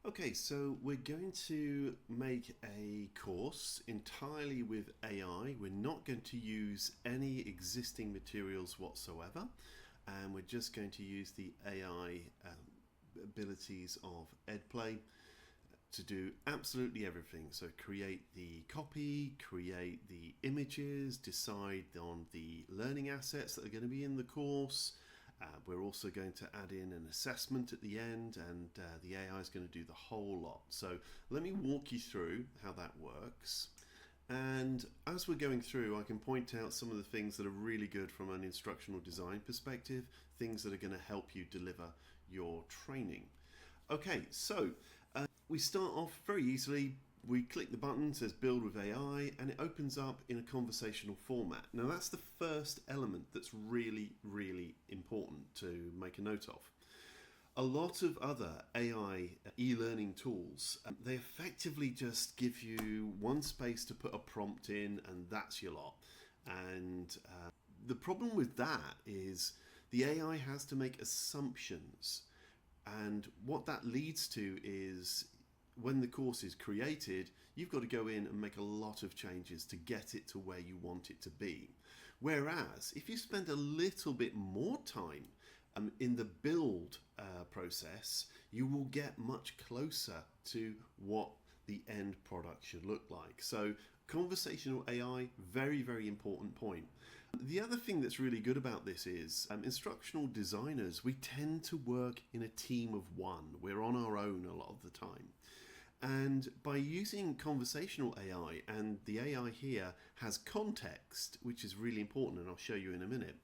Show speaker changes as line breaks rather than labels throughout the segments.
Okay, so we're going to make a course entirely with AI. We're not going to use any existing materials whatsoever, and we're just going to use the AI abilities of Edplay to do absolutely everything. So create the copy, create the images, decide on the learning assets that are going to be in the course. We're also going to add in an assessment at the end, and the AI is going to do the whole lot. So let me walk you through how that works. And as we're going through, I can point out some of the things that are really good from an instructional design perspective, things that are going to help you deliver your training. Okay, so we start off very easily. We click the button, says build with AI, and it opens up in a conversational format. Now that's the first element that's really, really important to make a note of. A lot of other AI e-learning tools, they effectively just give you one space to put a prompt in and that's your lot. And the problem with that is the AI has to make assumptions. And what that leads to is when the course is created, you've got to go in and make a lot of changes to get it to where you want it to be. Whereas if you spend a little bit more time in the build process, you will get much closer to what the end product should look like. So conversational AI, very, very important point. The other thing that's really good about this is instructional designers, we tend to work in a team of one. We're on our own a lot of the time. And by using conversational AI, and the AI here has context, which is really important, and I'll show you in a minute.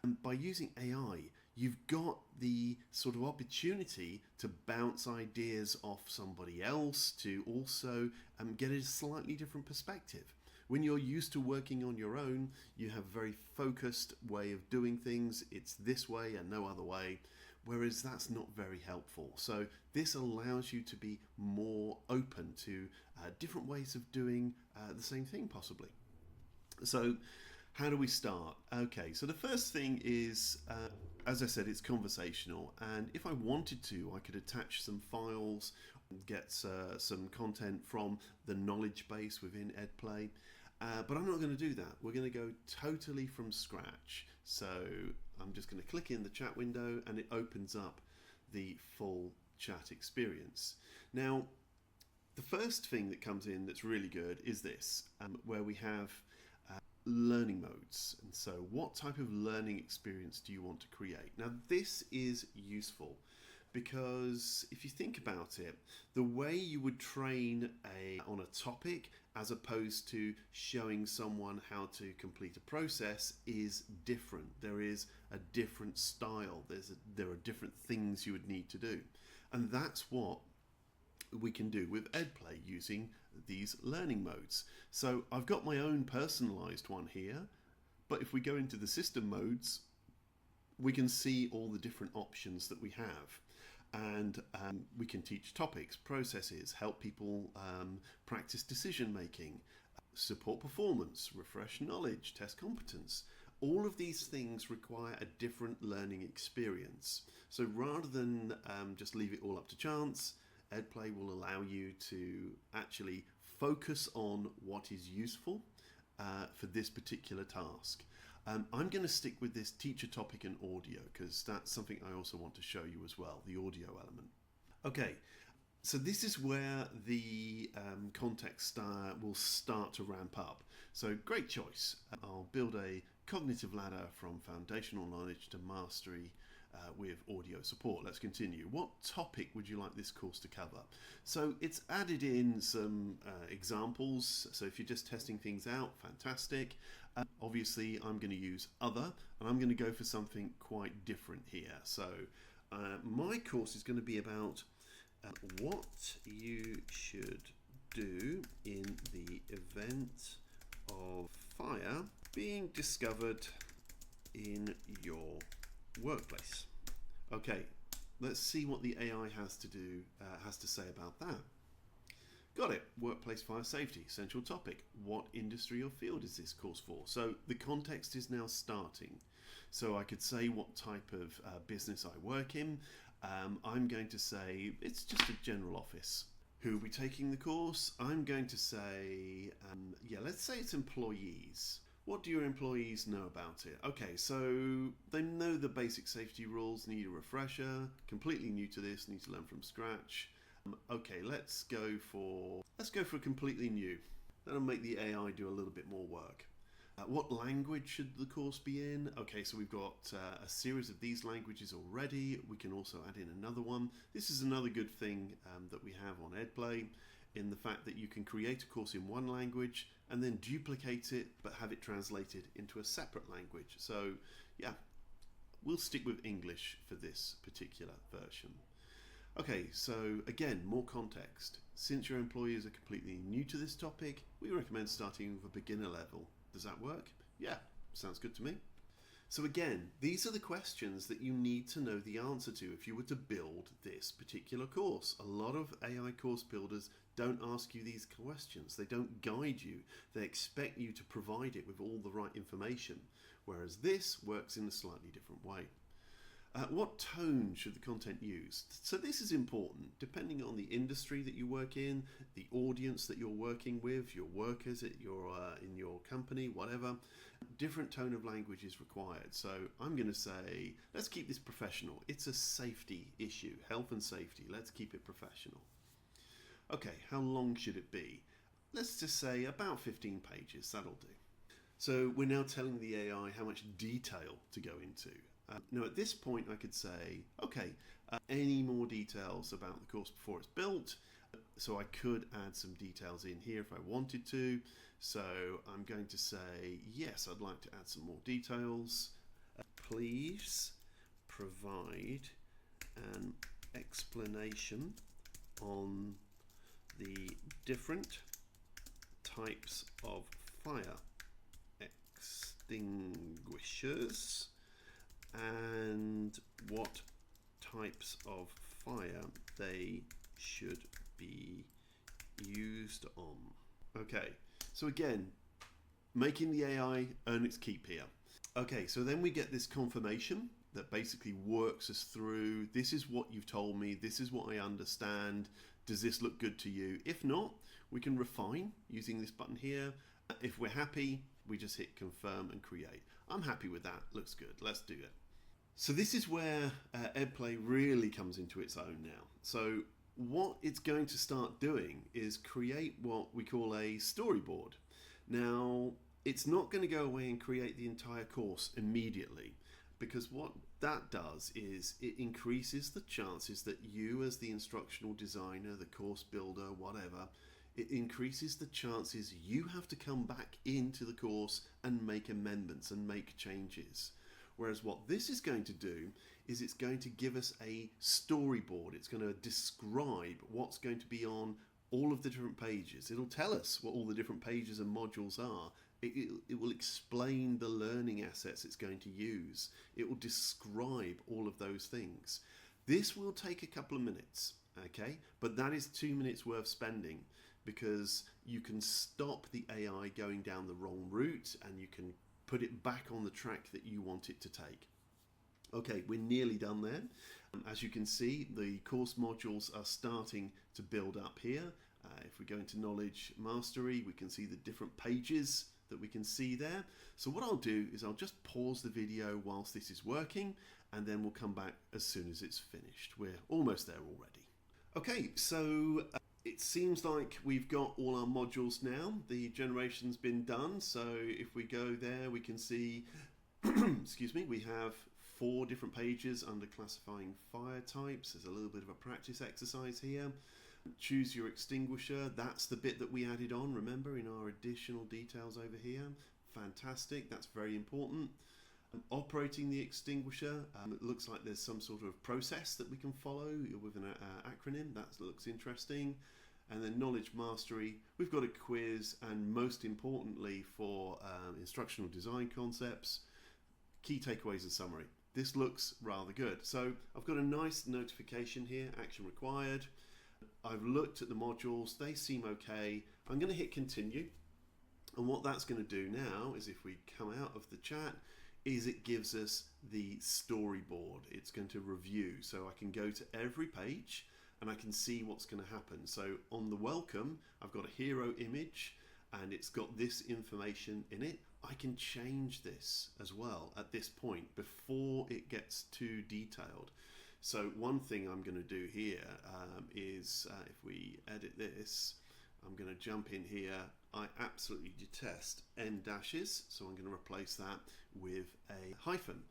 And by using AI, you've got the sort of opportunity to bounce ideas off somebody else, to also get a slightly different perspective. When you're used to working on your own, you have a very focused way of doing things. It's this way and no other way, whereas that's not very helpful. So this allows you to be more open to different ways of doing the same thing possibly. So how do we start? Okay, so the first thing is, as I said, it's conversational. And if I wanted to, I could attach some files, get some content from the knowledge base within Edplay. But I'm not going to do that. We're going to go totally from scratch. So I'm just going to click in the chat window and it opens up the full chat experience. Now, the first thing that comes in that's really good is this, where we have learning modes. And so what type of learning experience do you want to create? Now, this is useful because if you think about it, the way you would train on a topic as opposed to showing someone how to complete a process is different. There is a different style. There are different things you would need to do. And that's what we can do with Edplay using these learning modes. So I've got my own personalized one here, but if we go into the system modes, we can see all the different options that we have. And we can teach topics, processes, help people practice decision making, support performance, refresh knowledge, test competence. All of these things require a different learning experience. So rather than just leave it all up to chance, Edplay will allow you to actually focus on what is useful for this particular task. I'm going to stick with this teacher topic and audio because that's something I also want to show you as well, the audio element. Okay, so this is where the context will start to ramp up. So great choice. I'll build a cognitive ladder from foundational knowledge to mastery with audio support. Let's continue. What topic would you like this course to cover? So it's added in some examples. So if you're just testing things out, fantastic. Obviously, I'm going to use other, and I'm going to go for something quite different here. So my course is going to be about what you should do in the event of fire being discovered in your workplace. Okay, let's see what the AI has to say about that. Got it. Workplace fire safety, central topic. What industry or field is this course for? So the context is now starting. So I could say what type of business I work in. I'm going to say it's just a general office. Who will be taking the course? I'm going to say, yeah, let's say it's employees. What do your employees know about it? Okay, so they know the basic safety rules, need a refresher, completely new to this, need to learn from scratch. Okay, let's go for completely new. That'll make the AI do a little bit more work. What language should the course be in? Okay, so we've got a series of these languages already. We can also add in another one. This is another good thing that we have on Edplay, in the fact that you can create a course in one language and then duplicate it but have it translated into a separate language. So yeah, we'll stick with English for this particular version. Okay, so again, more context. Since your employees are completely new to this topic, we recommend starting with a beginner level. Does that work? Yeah, sounds good to me. So again, these are the questions that you need to know the answer to if you were to build this particular course. A lot of AI course builders don't ask you these questions. They don't guide you. They expect you to provide it with all the right information, whereas this works in a slightly different way. What tone should the content use? So this is important, depending on the industry that you work in, the audience that you're working with, your workers at in your company, whatever. Different tone of language is required. So I'm going to say, let's keep this professional. It's a safety issue, health and safety. Let's keep it professional. Okay, how long should it be? Let's just say about 15 pages, that'll do. So we're now telling the AI how much detail to go into. Now at this point I could say, okay, any more details about the course before it's built? So I could add some details in here if I wanted to. So I'm going to say, yes, I'd like to add some more details. Please provide an explanation on the different types of fire extinguishers and what types of fire they should be used on. Okay, so again, making the AI earn its keep here. Okay, so then we get this confirmation that basically works us through, this is what you've told me, this is what I understand, does this look good to you? If not, we can refine using this button here. If we're happy, we just hit confirm and create. I'm happy with that, looks good, let's do it. So this is where Edplay really comes into its own now. So what it's going to start doing is create what we call a storyboard. Now, it's not going to go away and create the entire course immediately, because what that does is it increases the chances that you as the instructional designer, the course builder, whatever, it increases the chances you have to come back into the course and make amendments and make changes. Whereas what this is going to do is it's going to give us a storyboard. It's going to describe what's going to be on all of the different pages. It'll tell us what all the different pages and modules are. It will explain the learning assets it's going to use. It will describe all of those things. This will take a couple of minutes, okay? But that is 2 minutes worth spending, because you can stop the AI going down the wrong route and you can put it back on the track that you want it to take. Okay, we're nearly done there. As you can see, the course modules are starting to build up here. If we go into Knowledge Mastery, we can see the different pages that we can see there. So what I'll do is I'll just pause the video whilst this is working, and then we'll come back as soon as it's finished. We're almost there already. Okay, so it seems like we've got all our modules now. The generation's been done. So if we go there, we can see, excuse me, we have 4 different pages under classifying fire types. There's a little bit of a practice exercise here. Choose your extinguisher. That's the bit that we added on, remember, in our additional details over here. Fantastic, that's very important. Operating the extinguisher, it looks like there's some sort of process that we can follow with an acronym. That looks interesting. And then Knowledge Mastery, we've got a quiz, and most importantly for instructional design concepts, key takeaways and summary. This looks rather good. So I've got a nice notification here, action required. I've looked at the modules, they seem okay. I'm going to hit continue. And what that's going to do now is, if we come out of the chat, is it gives us the storyboard. It's going to review, so I can go to every page and I can see what's going to happen. So on the welcome, I've got a hero image and it's got this information in it. I can change this as well at this point before it gets too detailed. So one thing I'm going to do here is if we edit this, I'm going to jump in here. I absolutely detest end dashes, so I'm going to replace that with a hyphen.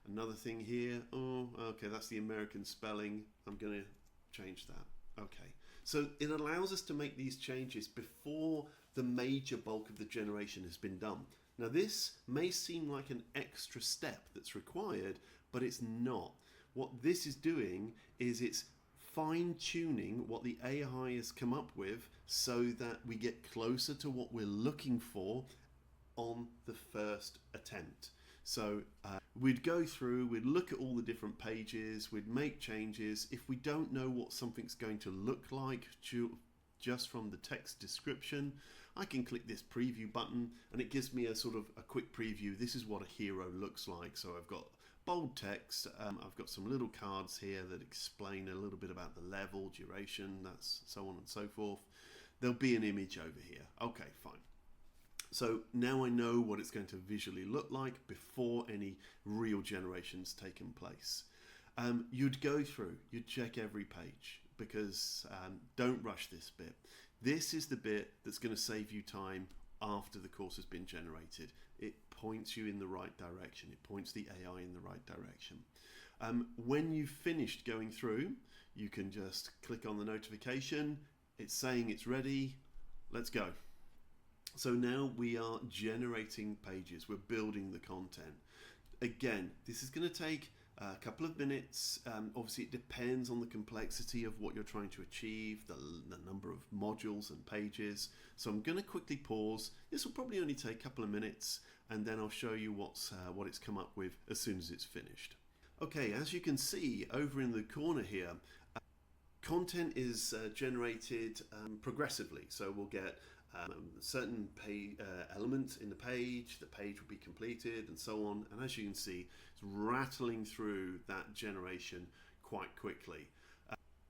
Another thing here, oh, okay, that's the American spelling. I'm going to change that. Okay, so it allows us to make these changes before the major bulk of the generation has been done. Now this may seem like an extra step that's required, but it's not. What this is doing is it's fine-tuning what the AI has come up with so that we get closer to what we're looking for on the first attempt. So we'd go through, we'd look at all the different pages, we'd make changes. If we don't know what something's going to look like just from the text description, I can click this preview button and it gives me a sort of a quick preview. This is what a hero looks like. So I've got bold text, I've got some little cards here that explain a little bit about the level, duration, that's so on and so forth. There'll be an image over here. Okay, fine. So now I know what it's going to visually look like before any real generation's taken place. You'd go through, you'd check every page because don't rush this bit. This is the bit that's going to save you time after the course has been generated. It points you in the right direction. It points the AI in the right direction. When you've finished going through, you can just click on the notification. It's saying it's ready. Let's go. So now we are generating pages. We're building the content. Again, this is going to take a couple of minutes. Obviously, it depends on the complexity of what you're trying to achieve, the number of modules and pages. So I'm going to quickly pause. This will probably only take a couple of minutes, and then I'll show you what it's come up with as soon as it's finished. Okay, as you can see over in the corner here, content is generated progressively. So we'll get certain elements in the page will be completed and so on. And as you can see, it's rattling through that generation quite quickly.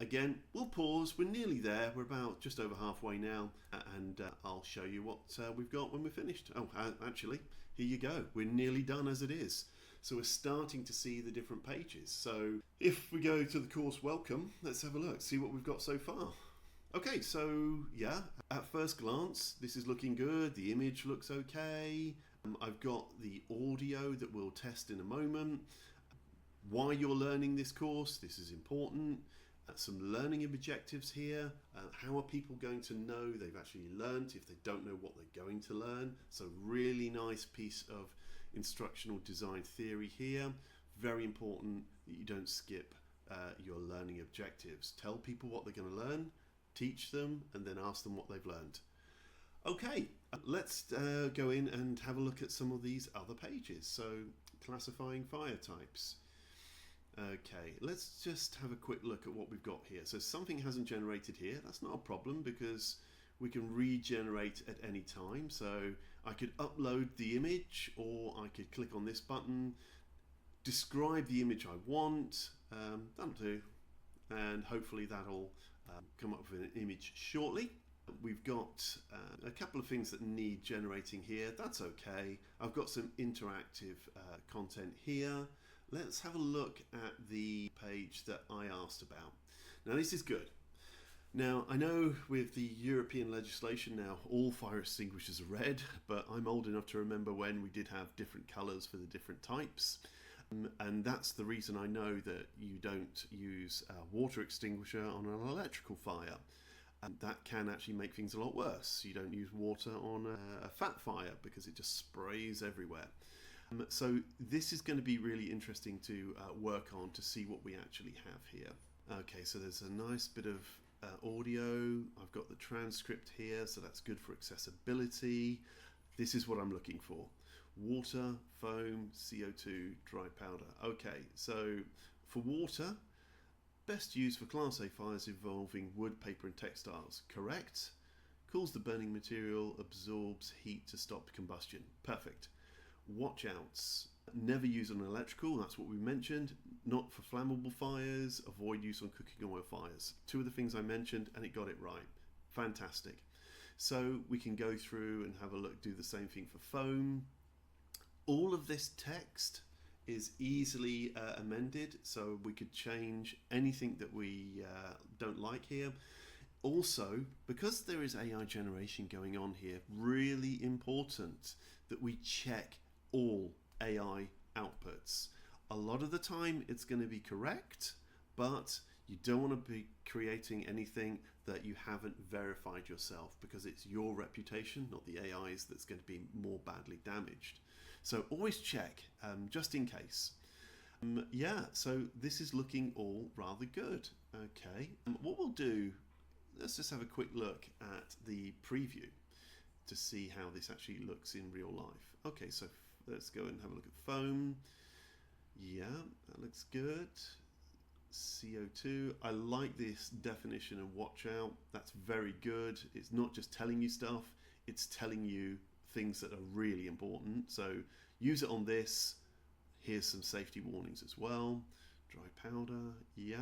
Again, we'll pause. We're nearly there. We're about just over halfway now. And I'll show you what we've got when we're finished. Oh, actually, here you go. We're nearly done as it is. So we're starting to see the different pages. So if we go to the course welcome, let's have a look, see what we've got so far. Okay, so yeah, at first glance, this is looking good. The image looks okay. I've got the audio that we'll test in a moment. Why you're learning this course, this is important. Some learning objectives here. How are people going to know they've actually learned if they don't know what they're going to learn? So really nice piece of instructional design theory here. Very important that you don't skip your learning objectives. Tell people what they're going to learn, teach them, and then ask them what they've learned. Okay, let's go in and have a look at some of these other pages. So classifying fire types. Okay, let's just have a quick look at what we've got here. So something hasn't generated here. That's not a problem because we can regenerate at any time. So I could upload the image, or I could click on this button, describe the image I want. That'll do, and hopefully that'll come up with an image shortly. We've got a couple of things that need generating here. That's okay. I've got some interactive content here. Let's have a look at the page that I asked about. Now this is good. Now I know with the European legislation now all fire extinguishers are red, but I'm old enough to remember when we did have different colours for the different types. And that's the reason I know that you don't use a water extinguisher on an electrical fire. And that can actually make things a lot worse. You don't use water on a fat fire because it just sprays everywhere. So this is going to be really interesting to work on to see what we actually have here. Okay, so there's a nice bit of audio. I've got the transcript here, so that's good for accessibility. This is what I'm looking for. Water, foam, CO2, dry powder. Okay, so for water, best used for Class A fires involving wood, paper and textiles. Correct. Cools the burning material, absorbs heat to stop combustion. Perfect. Watch outs. Never use on electrical, that's what we mentioned. Not for flammable fires, avoid use on cooking oil fires. Two of the things I mentioned, and it got it right. Fantastic. So we can go through and have a look, do the same thing for foam. All of this text is easily amended, so we could change anything that we don't like here. Also, because there is AI generation going on here, really important that we check all AI outputs. A lot of the time it's going to be correct, but you don't want to be creating anything that you haven't verified yourself, because it's your reputation, not the AI's, that's going to be more badly damaged. So always check, just in case. Yeah, so this is looking all rather good. Okay, what we'll do, let's just have a quick look at the preview to see how this actually looks in real life. Okay, so let's go and have a look at foam. Yeah, that looks good. CO2, I like this definition and watch out. That's very good. It's not just telling you stuff, it's telling you things that are really important. So use it on this. Here's some safety warnings as well. Dry powder, yeah,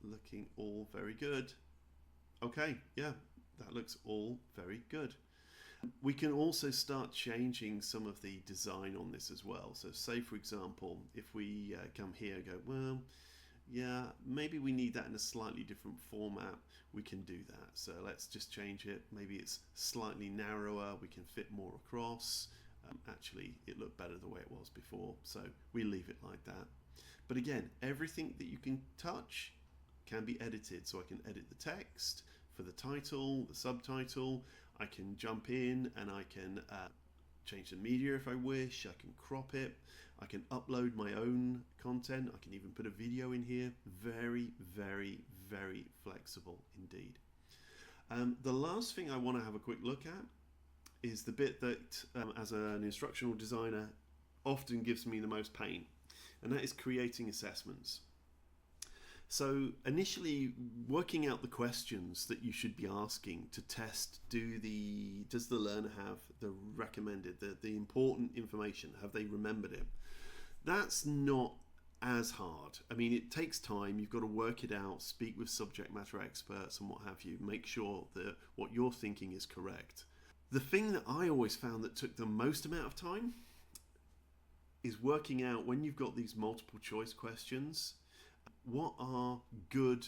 looking all very good. Okay, yeah, that looks all very good. We can also start changing some of the design on this as well. So say, for example, if we come here and go, well, yeah, maybe we need that in a slightly different format, we can do that. So let's just change it. Maybe it's slightly narrower, we can fit more across. Actually, it looked better the way it was before, so we leave it like that. But again, everything that you can touch can be edited. So I can edit the text for the title, the subtitle. I can jump in and I can change the media if I wish. I can crop it. I can upload my own content. I can even put a video in here. Very, very, very flexible indeed. The last thing I want to have a quick look at is the bit that, as an instructional designer, often gives me the most pain, and that is creating assessments. So initially, working out the questions that you should be asking to test, does the learner have the recommended, the important information? Have they remembered it? That's not as hard. I mean, it takes time. You've got to work it out, speak with subject matter experts and what have you, make sure that what you're thinking is correct. The thing that I always found that took the most amount of time is working out, when you've got these multiple choice questions, what are good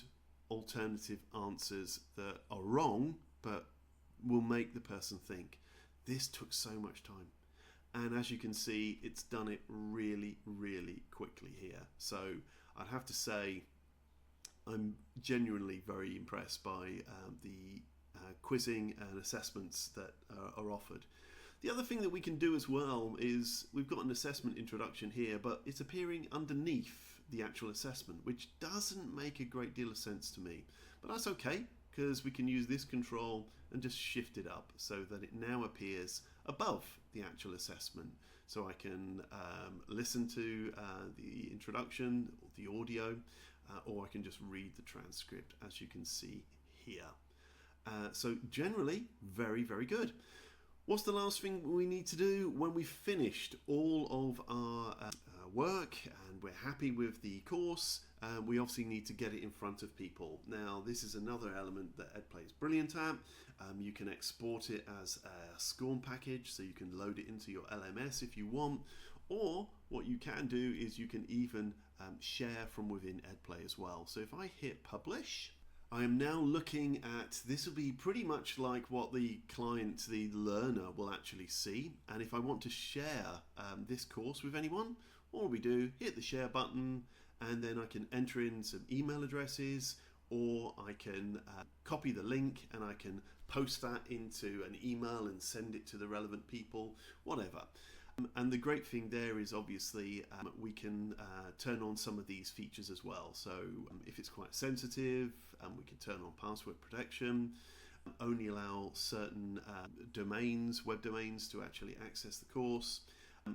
alternative answers that are wrong but will make the person think. This took so much time, and as you can see, it's done it really, really quickly here. So I'd have to say I'm genuinely very impressed by the quizzing and assessments that are offered. The other thing that we can do as well is we've got an assessment introduction here, but it's appearing underneath the actual assessment, which doesn't make a great deal of sense to me. But that's okay, because we can use this control and just shift it up so that it now appears above the actual assessment. So I can listen to the introduction, the audio, or I can just read the transcript, as you can see here. So generally, very, very good. What's the last thing we need to do when we've finished all of our work and we're happy with the course? We obviously need to get it in front of people. Now, this is another element that Edplay is brilliant at. You can export it as a SCORM package, so you can load it into your LMS if you want, or what you can do is you can even share from within Edplay as well. So if I hit publish, I am now looking at, this will be pretty much like what the client, the learner, will actually see. And if I want to share this course with anyone, all we do, hit the share button, and then I can enter in some email addresses, or I can copy the link and I can post that into an email and send it to the relevant people, whatever. And the great thing there is obviously we can turn on some of these features as well. So if it's quite sensitive, we can turn on password protection, only allow certain domains, web domains, to actually access the course,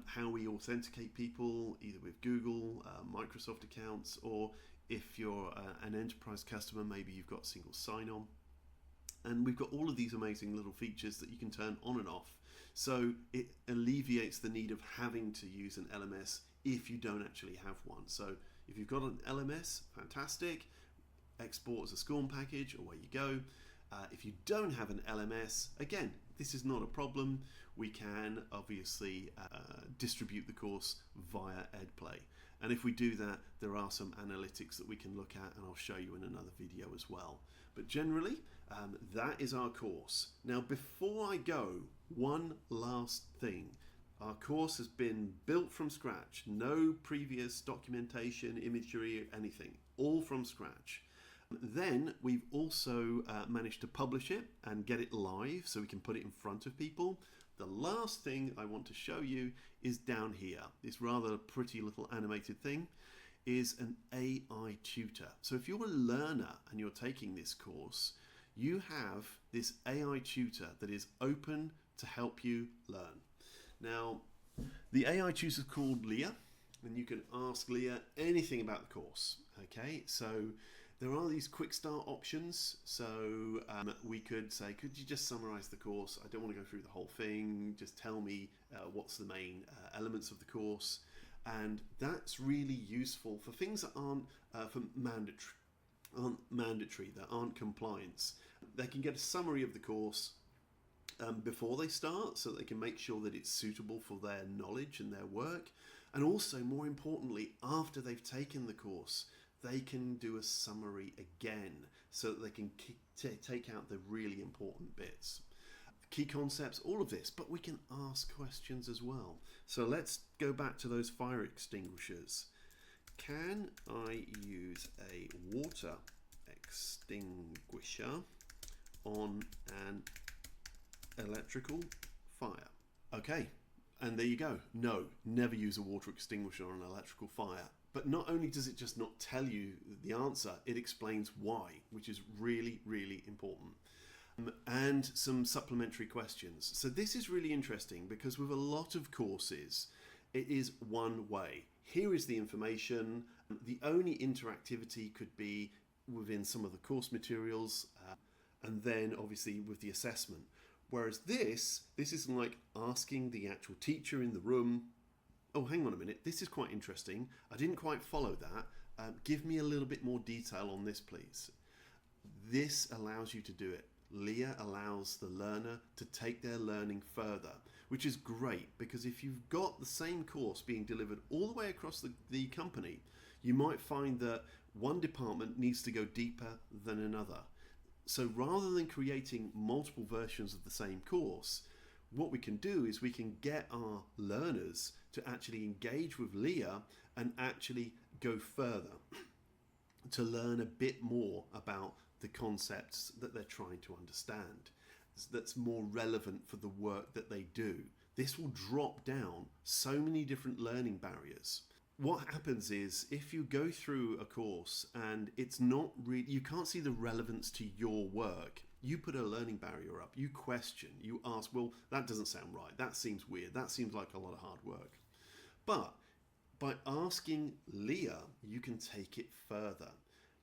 how we authenticate people, either with Google, Microsoft accounts, or if you're an enterprise customer, maybe you've got single sign-on. And we've got all of these amazing little features that you can turn on and off. So it alleviates the need of having to use an LMS if you don't actually have one. So if you've got an LMS, fantastic. Export as a SCORM package, away you go. If you don't have an LMS, again, this is not a problem. We can obviously distribute the course via Edplay. And if we do that, there are some analytics that we can look at, and I'll show you in another video as well. But generally, that is our course. Now, before I go, one last thing. Our course has been built from scratch. No previous documentation, imagery, anything. All from scratch. Then we've also managed to publish it and get it live so we can put it in front of people. The last thing I want to show you is down here. This rather pretty little animated thing is an AI tutor. So if you're a learner and you're taking this course, you have this AI tutor that is open to help you learn. Now, the AI tutor is called Leah, and you can ask Leah anything about the course. Okay, so there are these quick start options. So we could say, could you just summarize the course? I don't want to go through the whole thing. Just tell me what's the main elements of the course. And that's really useful for things that aren't mandatory, that aren't compliance. They can get a summary of the course before they start, so they can make sure that it's suitable for their knowledge and their work. And also, more importantly, after they've taken the course, they can do a summary again so that they can take out the really important bits. Key concepts, all of this, but we can ask questions as well. So let's go back to those fire extinguishers. Can I use a water extinguisher on an electrical fire? Okay, and there you go. No, never use a water extinguisher on an electrical fire. But not only does it just not tell you the answer, it explains why, which is really, really important. And some supplementary questions. So this is really interesting because with a lot of courses, it is one way. Here is the information. The only interactivity could be within some of the course materials, and then obviously with the assessment. Whereas this is like asking the actual teacher in the room, oh, hang on a minute, this is quite interesting. I didn't quite follow that. Give me a little bit more detail on this, please. This allows you to do it. Leah allows the learner to take their learning further, which is great because if you've got the same course being delivered all the way across the company, you might find that one department needs to go deeper than another. So rather than creating multiple versions of the same course, what we can do is we can get our learners to actually engage with Leah and actually go further to learn a bit more about the concepts that they're trying to understand. That's more relevant for the work that they do. This will drop down so many different learning barriers. What happens is if you go through a course and it's not really, you can't see the relevance to your work, you put a learning barrier up, you question, you ask, well, that doesn't sound right, that seems weird, that seems like a lot of hard work. But by asking Leah, you can take it further.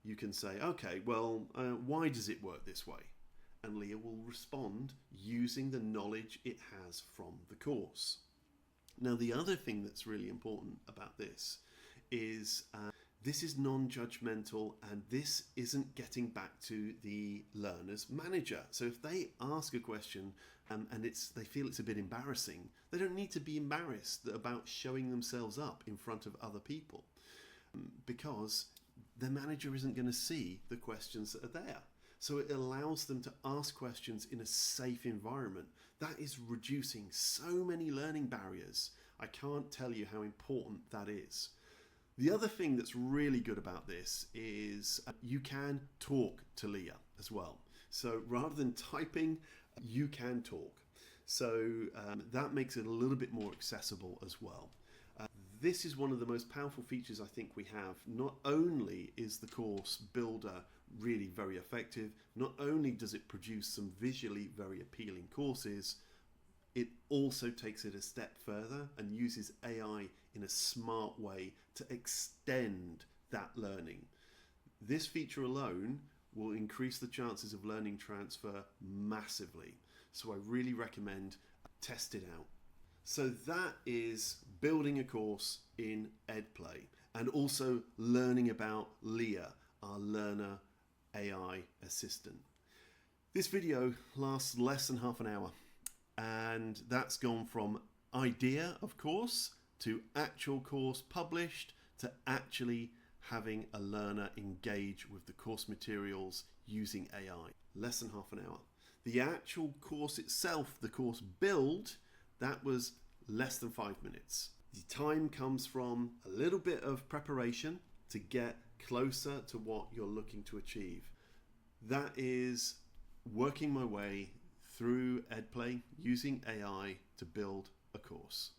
You can say, okay, well, why does it work this way? And Leah will respond using the knowledge it has from the course. Now, the other thing that's really important about this is this is non-judgmental, and this isn't getting back to the learner's manager. So if they ask a question and they feel it's a bit embarrassing, they don't need to be embarrassed about showing themselves up in front of other people because the manager isn't going to see the questions that are there. So it allows them to ask questions in a safe environment. That is reducing so many learning barriers. I can't tell you how important that is. The other thing that's really good about this is you can talk to Leah as well. So rather than typing, you can talk. So that makes it a little bit more accessible as well. This is one of the most powerful features I think we have. Not only is the course builder really very effective, not only does it produce some visually very appealing courses, it also takes it a step further and uses AI in a smart way to extend that learning. This feature alone will increase the chances of learning transfer massively. So I really recommend test it out. So that is building a course in Edplay and also learning about Leah, our learner AI assistant. This video lasts less than half an hour, and that's gone from idea of course to actual course published to actually having a learner engage with the course materials using AI. Less than half an hour. The actual course itself, the course build, that was less than 5 minutes. The time comes from a little bit of preparation to get closer to what you're looking to achieve. That is working my way through Edplay using AI to build a course.